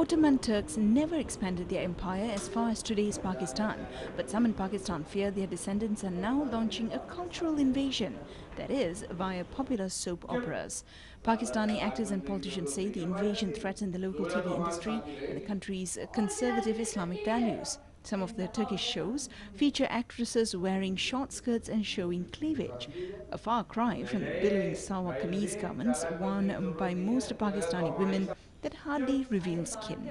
Ottoman Turks never expanded their empire as far as today's Pakistan, but some in Pakistan fear their descendants are now launching a cultural invasion, that is, via popular soap operas. Pakistani actors and politicians say the invasion threatened the local TV industry and the country's conservative Islamic values. Some of the Turkish shows feature actresses wearing short skirts and showing cleavage, a far cry from the billowing salwar kameez garments worn by most Pakistani women that hardly reveal skin.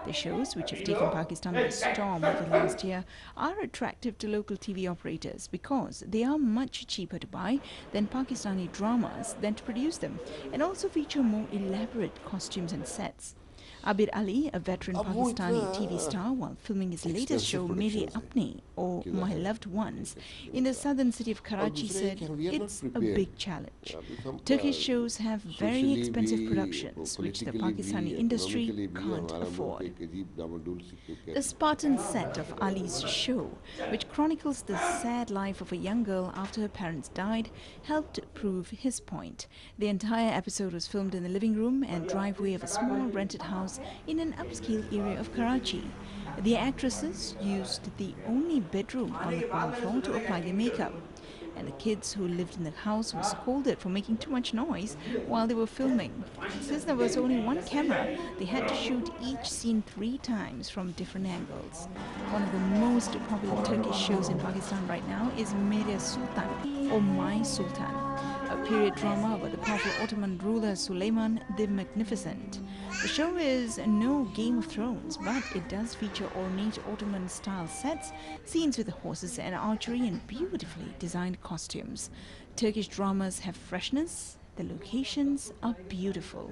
The shows, which have taken Pakistan by storm over the last year, are attractive to local TV operators because they are much cheaper to buy than Pakistani dramas than to produce them, and also feature more elaborate costumes and sets. Abir Ali, a veteran Pakistani TV star, while filming his latest show Mere Apne, or My Loved Ones, in the southern city of Karachi, said it's a big challenge. Turkish shows have very expensive productions, which the Pakistani industry can't afford. The Spartan set of Ali's show, which chronicles the sad life of a young girl after her parents died, helped prove his point. The entire episode was filmed in the living room and driveway of a small rented house in an upscale area of Karachi. The actresses used the only bedroom on the ground floor to apply their makeup, and the kids who lived in the house were scolded for making too much noise while they were filming. Since there was only one camera, they had to shoot each scene 3 times from different angles. One of the most popular Turkish shows in Pakistan right now is Mere Sultan, or My Sultan, a period drama about the powerful Ottoman ruler Suleiman the Magnificent. The show is no Game of Thrones, but it does feature ornate Ottoman-style sets, scenes with horses and archery, and beautifully designed costumes. Turkish dramas have freshness. The locations are beautiful.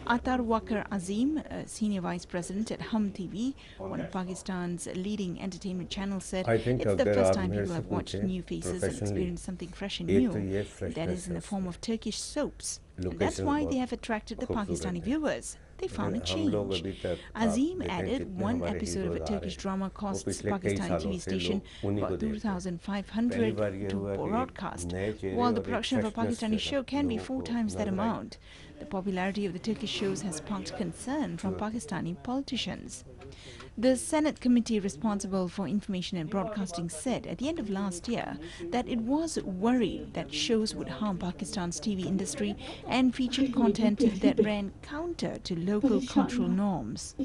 Atar Wakar Azim, a senior vice president at Hum TV, one of Pakistan's leading entertainment channels, said it's the first time people have watched new faces and experienced something fresh and new, that is in the form of Turkish soaps. And that's why they have attracted the Pakistani viewers. They found a change. Azim added one episode of a Turkish drama costs Pakistani TV station about 2,500 to broadcast, while the production of a Pakistani show can be 4 times that amount. The popularity of the Turkish shows has sparked concern from Pakistani politicians. The Senate committee responsible for information and broadcasting said at the end of last year that it was worried that shows would harm Pakistan's TV industry and featured content that ran counter to local cultural norms.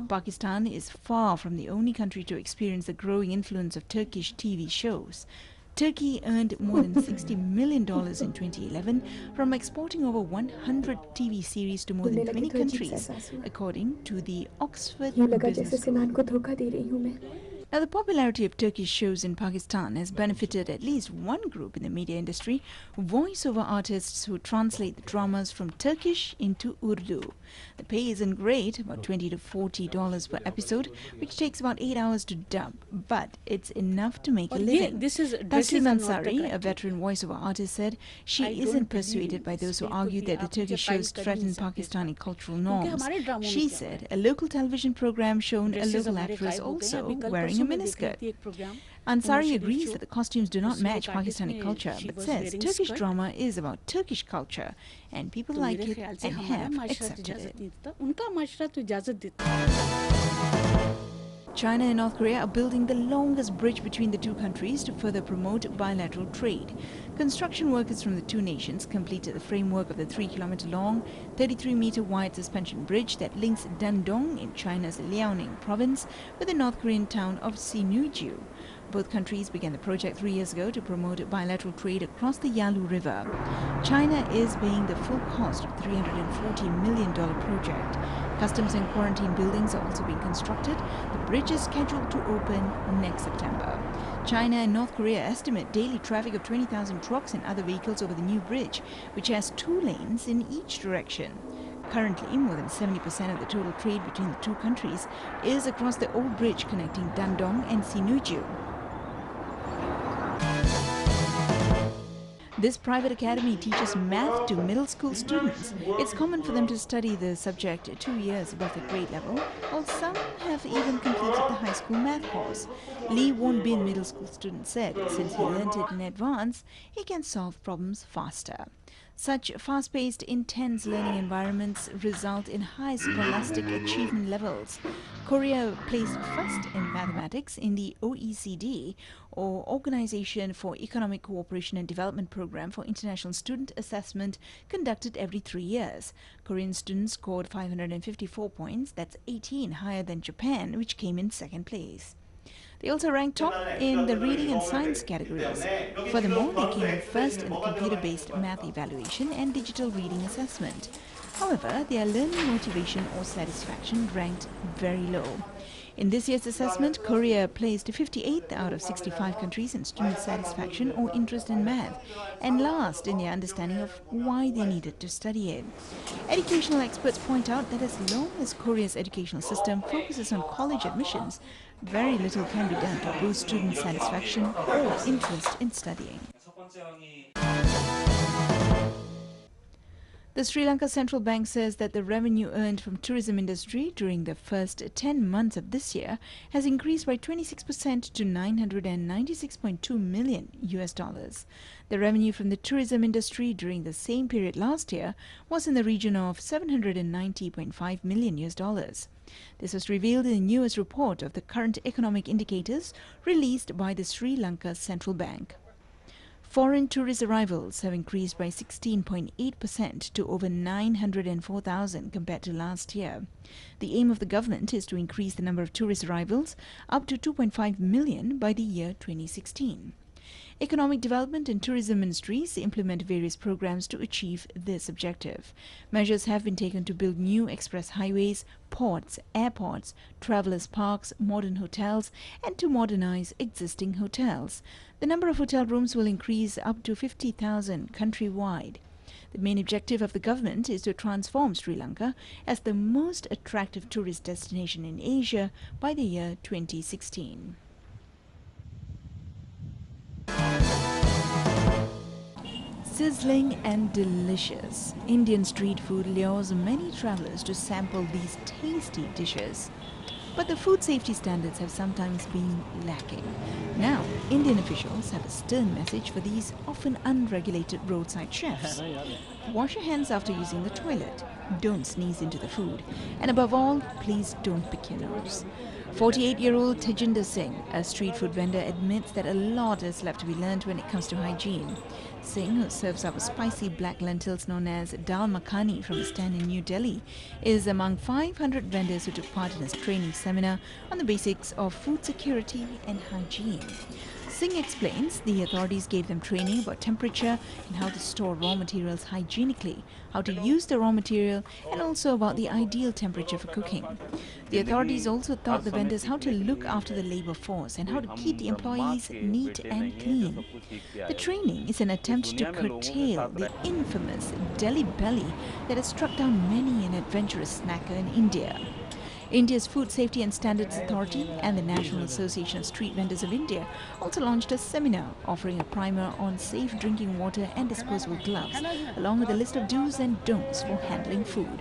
Pakistan is far from the only country to experience the growing influence of Turkish TV shows. Turkey earned more than $60 million in 2011 from exporting over 100 TV series to more than 20 countries, according to the Oxford Business School. Now, the popularity of Turkish shows in Pakistan has benefited at least one group in the media industry, voiceover artists who translate the dramas from Turkish into Urdu. The pay isn't great, about $20 to $40 per episode, which takes about 8 hours to dub, but it's enough to make a living. Taslim Ansari, a veteran voiceover artist, said she isn't persuaded by those who argue that the Turkish shows threaten Pakistani cultural norms. She said a local television program shown a local actress also wearing a miniskirt. Ansari agrees that the costumes do not match Pakistani culture, but says Turkish drama is about Turkish culture and people like it and have accepted it. China and North Korea are building the longest bridge between the two countries to further promote bilateral trade. Construction workers from the two nations completed the framework of the 3-kilometer-long, 33-meter-wide suspension bridge that links Dandong in China's Liaoning province with the North Korean town of Sinuiju. Both countries began the project 3 years ago to promote bilateral trade across the Yalu River. China is paying the full cost of the $340 million project. Customs and quarantine buildings are also being constructed. The bridge is scheduled to open next September. China and North Korea estimate daily traffic of 20,000 trucks and other vehicles over the new bridge, which has 2 lanes in each direction. Currently, more than 70% of the total trade between the two countries is across the old bridge connecting Dandong and Sinuiju. This private academy teaches math to middle school students. It's common for them to study the subject 2 years above the grade level, while some have even completed the high school math course. Lee Won Bin, middle school student, said since he learnt it in advance, he can solve problems faster. Such fast-paced, intense learning environments result in high scholastic achievement levels. Korea placed first in mathematics in the OECD, or Organization for Economic Cooperation and Development Program for International Student Assessment, conducted every 3 years. Korean students scored 554 points, that's 18 higher than Japan, which came in second place. They also ranked top in the reading and science categories. Furthermore, they came in first in the computer-based math evaluation and digital reading assessment. However, their learning motivation or satisfaction ranked very low. In this year's assessment, Korea placed 58th out of 65 countries in student satisfaction or interest in math, and last in their understanding of why they needed to study it. Educational experts point out that as long as Korea's educational system focuses on college admissions, very little can be done to boost student satisfaction or interest in studying. The Sri Lanka Central Bank says that the revenue earned from tourism industry during the first 10 months of this year has increased by 26% to 996.2 million US dollars. The revenue from the tourism industry during the same period last year was in the region of 790.5 million US dollars. This was revealed in the newest report of the current economic indicators released by the Sri Lanka Central Bank. Foreign tourist arrivals have increased by 16.8% to over 904,000 compared to last year. The aim of the government is to increase the number of tourist arrivals up to 2.5 million by the year 2016. Economic Development and Tourism Ministries implement various programs to achieve this objective. Measures have been taken to build new express highways, ports, airports, travelers' parks, modern hotels, and to modernize existing hotels. The number of hotel rooms will increase up to 50,000 countrywide. The main objective of the government is to transform Sri Lanka as the most attractive tourist destination in Asia by the year 2016. Sizzling and delicious, Indian street food lures many travelers to sample these tasty dishes. But the food safety standards have sometimes been lacking. Now, Indian officials have a stern message for these often unregulated roadside chefs. Wash your hands after using the toilet. Don't sneeze into the food. And above all, please don't pick your nose. 48-year-old Tejinder Singh, a street food vendor, admits that a lot is left to be learned when it comes to hygiene. Singh, who serves up spicy black lentils known as dal makhani from a stand in New Delhi, is among 500 vendors who took part in his training seminar on the basics of food security and hygiene. Singh explains the authorities gave them training about temperature and how to store raw materials hygienically, how to use the raw material, and also about the ideal temperature for cooking. The authorities also taught the vendors how to look after the labor force and how to keep the employees neat and clean. The training is an attempt to curtail the infamous Delhi belly that has struck down many an adventurous snacker in India. India's Food Safety and Standards Authority and the National Association of Street Vendors of India also launched a seminar offering a primer on safe drinking water and disposable gloves, along with a list of do's and don'ts for handling food.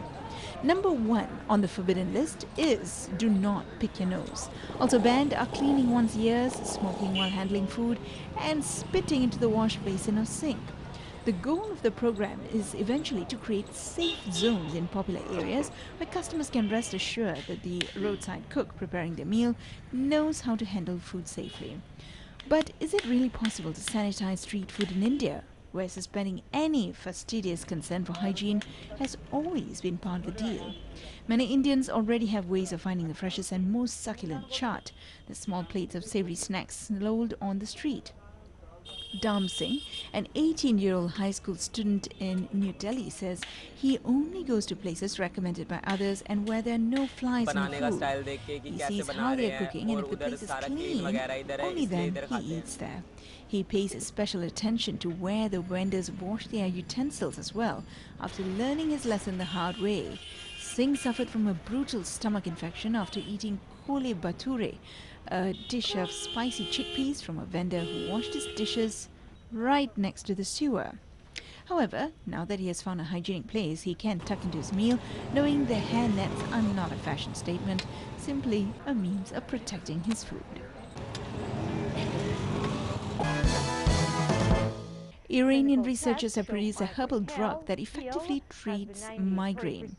Number 1 on the forbidden list is do not pick your nose. Also banned are cleaning one's ears, smoking while handling food, and spitting into the wash basin or sink. The goal of the program is eventually to create safe zones in popular areas where customers can rest assured that the roadside cook preparing their meal knows how to handle food safely. But is it really possible to sanitize street food in India, where suspending any fastidious concern for hygiene has always been part of the deal? Many Indians already have ways of finding the freshest and most succulent chaat, the small plates of savory snacks sold on the street. Dam Singh, an 18-year-old high school student in New Delhi, says he only goes to places recommended by others and where there are no flies in the food. He sees how they are cooking, and if the place is clean, only then he eats there. He pays special attention to where the vendors wash their utensils as well, after learning his lesson the hard way. Singh suffered from a brutal stomach infection after eating chole bhature, a dish of spicy chickpeas from a vendor who washed his dishes right next to the sewer. However, now that he has found a hygienic place he can tuck into his meal, knowing the hair nets are not a fashion statement, simply a means of protecting his food. Iranian researchers have produced a herbal drug that effectively treats migraine.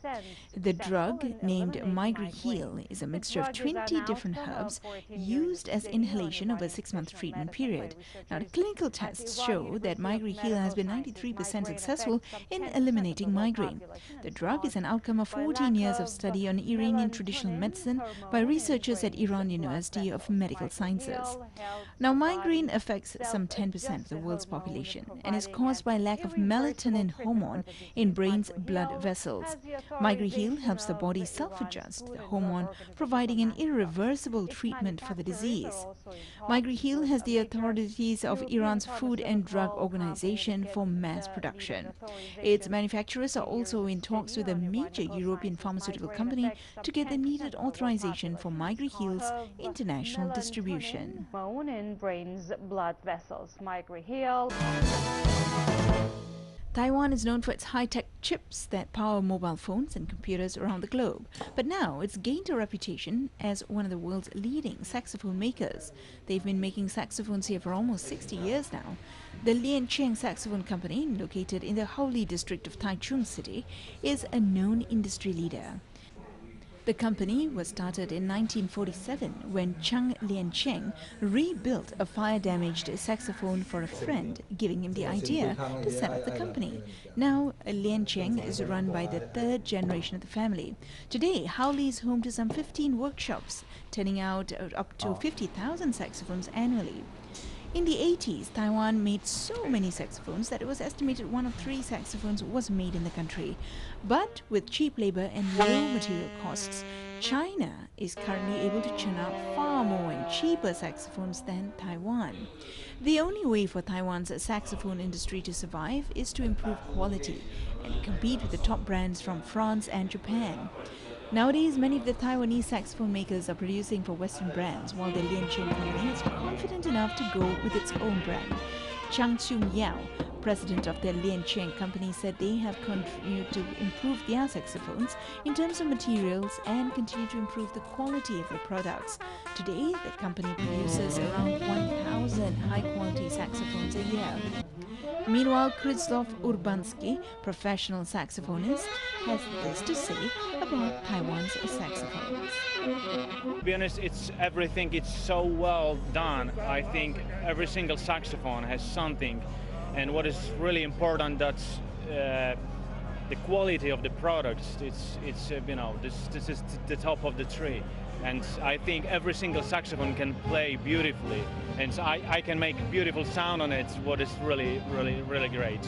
The drug, named Heal, is a mixture of 20 different herbs used as inhalation over a 6-month treatment period. Now, the clinical tests show that Heal has been 93% successful in eliminating migraine. The drug is an outcome of 14 years of study on Iranian traditional medicine by researchers at Iran University of Medical Sciences. Now, migraine affects some 10% of the world's population and is caused by lack of melatonin hormone in brain's blood vessels. Heal helps the body self-adjust the hormone, providing an irreversible treatment for the disease. Heal has the authorities of Iran's Food and Drug Organization for mass production. Its manufacturers are also in talks with a major European pharmaceutical company to get the needed authorization for Heal's international distribution. In brain's blood vessels. Heal. Taiwan is known for its high-tech chips that power mobile phones and computers around the globe. But now it's gained a reputation as one of the world's leading saxophone makers. They've been making saxophones here for almost 60 years now. The Lianqiang Saxophone Company, located in the Haoli district of Taichung City, is a known industry leader. The company was started in 1947 when Chang Lianqiang rebuilt a fire-damaged saxophone for a friend, giving him the idea to set up the company. Now, Lianqiang is run by the third generation of the family. Today, Haoli is home to some 15 workshops, turning out up to 50,000 saxophones annually. In the 80s, Taiwan made so many saxophones that it was estimated 1 of 3 saxophones was made in the country. But with cheap labor and low material costs, China is currently able to churn out far more and cheaper saxophones than Taiwan. The only way for Taiwan's saxophone industry to survive is to improve quality and compete with the top brands from France and Japan. Nowadays, many of the Taiwanese saxophone makers are producing for Western brands, while the Lianqiang company is confident enough to go with its own brand. Chang Chung-Yao, president of the Lianqiang company, said they have continued to improve their saxophones in terms of materials and continue to improve the quality of their products. Today, the company produces around 1,000 high-quality saxophones a year. Meanwhile, Krzysztof Urbanski, professional saxophonist, has this to say about Taiwan's saxophones. To be honest, everything it's so well done. I think every single saxophone has something, and what is really important, that's the quality of the products. It's you know, this is the top of the tree, and I think every single saxophone can play beautifully, and so I can make beautiful sound on it. What is really great.